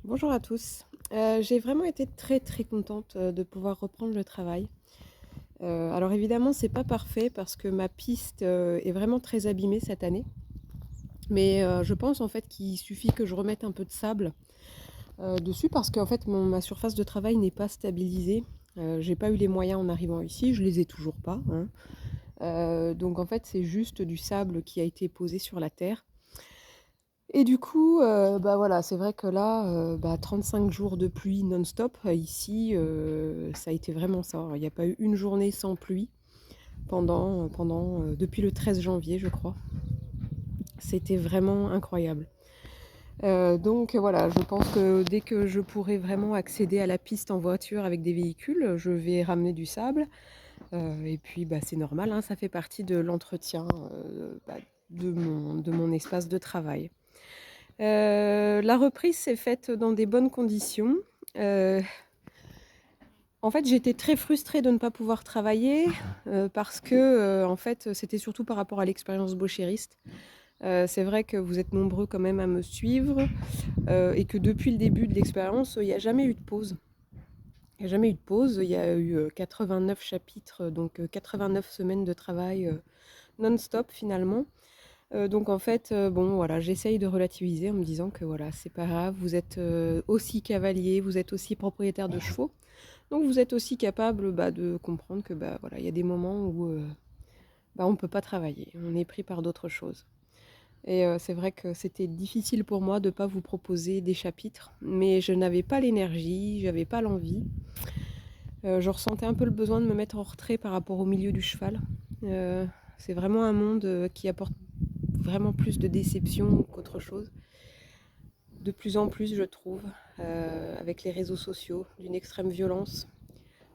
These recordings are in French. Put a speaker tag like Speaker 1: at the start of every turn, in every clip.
Speaker 1: Bonjour à tous. J'ai vraiment été très très contente de pouvoir reprendre le travail. Alors évidemment, c'est pas parfait parce que ma piste est vraiment très abîmée cette année. Mais je pense en fait qu'il suffit que je remette un peu de sable dessus parce qu'en fait ma surface de travail n'est pas stabilisée. J'ai pas eu les moyens en arrivant ici, je les ai toujours pas, hein. Donc en fait, c'est juste du sable qui a été posé sur la terre. Et du coup, bah, voilà, c'est vrai que là, 35 jours de pluie non-stop, ici, ça a été vraiment ça. Il n'y a pas eu une journée sans pluie depuis le 13 janvier, je crois. C'était vraiment incroyable. Donc voilà, je pense que dès que je pourrai vraiment accéder à la piste en voiture avec des véhicules, je vais ramener du sable. Et puis, bah, c'est normal, hein, ça fait partie de l'entretien, de mon espace de travail. La reprise s'est faite dans des bonnes conditions. Heu, En fait, j'étais très frustrée de ne pas pouvoir travailler, parce que, en fait, c'était surtout par rapport à l'expérience Bochériste. C'est vrai que vous êtes nombreux quand même à me suivre, et que depuis le début de l'expérience, il n'y a jamais eu de pause. Il n'y a jamais eu de pause. Il y a eu, 89 chapitres, donc 89 semaines de travail, non-stop finalement. Donc en fait, bon voilà, j'essaye de relativiser en me disant que voilà, c'est pas grave, vous êtes, aussi cavalier, vous êtes aussi propriétaire de chevaux, donc vous êtes aussi capable, de comprendre que, voilà, il y a des moments où, on ne peut pas travailler, on est pris par d'autres choses. Et c'est vrai que c'était difficile pour moi de ne pas vous proposer des chapitres, mais je n'avais pas l'énergie, j'avais pas l'envie. Je ressentais un peu le besoin de me mettre en retrait par rapport au milieu du cheval. Heu, c'est vraiment un monde, qui apporte vraiment plus de déception qu'autre chose. De plus en plus, je trouve, avec les réseaux sociaux, d'une extrême violence.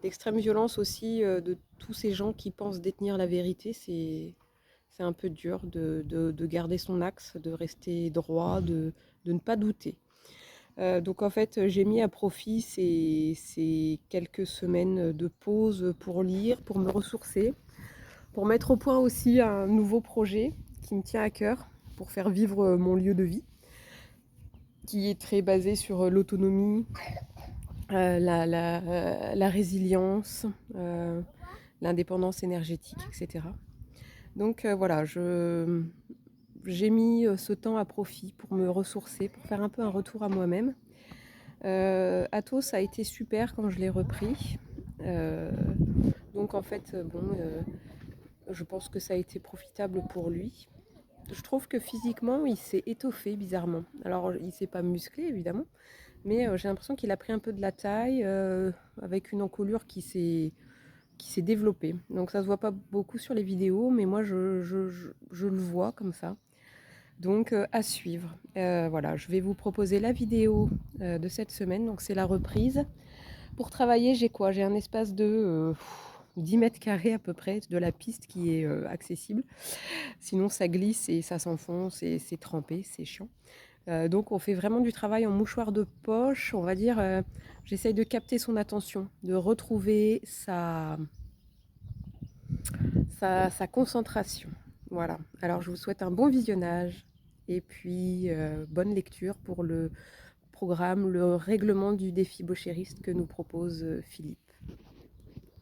Speaker 1: L'extrême violence aussi, de tous ces gens qui pensent détenir la vérité, c'est un peu dur de garder son axe, de rester droit, de ne pas douter. Donc en fait, j'ai mis à profit ces quelques semaines de pause pour lire, pour me ressourcer, pour mettre au point aussi un nouveau projet qui me tient à cœur, pour faire vivre mon lieu de vie, qui est très basé sur l'autonomie, la résilience, l'indépendance énergétique, etc. Donc voilà, j'ai mis ce temps à profit pour me ressourcer, pour faire un peu un retour à moi-même. Athos a été super quand je l'ai repris. Euh, donc en fait, je pense que ça a été profitable pour lui. Je trouve que physiquement, il s'est étoffé bizarrement. Alors, il s'est pas musclé, évidemment, mais j'ai l'impression qu'il a pris un peu de la taille, avec une encolure qui s'est développée. Donc ça se voit pas beaucoup sur les vidéos, mais moi je le vois comme ça. Donc à suivre. Voilà, je vais vous proposer la vidéo de cette semaine. Donc c'est la reprise. Pour travailler, j'ai quoi? J'ai un espace de 10 mètres carrés à peu près de la piste qui est accessible. Sinon ça glisse et ça s'enfonce et c'est trempé, c'est chiant. Donc on fait vraiment du travail en mouchoir de poche, on va dire. J'essaye de capter son attention, de retrouver sa concentration. Voilà. Alors je vous souhaite un bon visionnage et puis bonne lecture pour le programme, le règlement du défi bochériste que nous propose Philippe.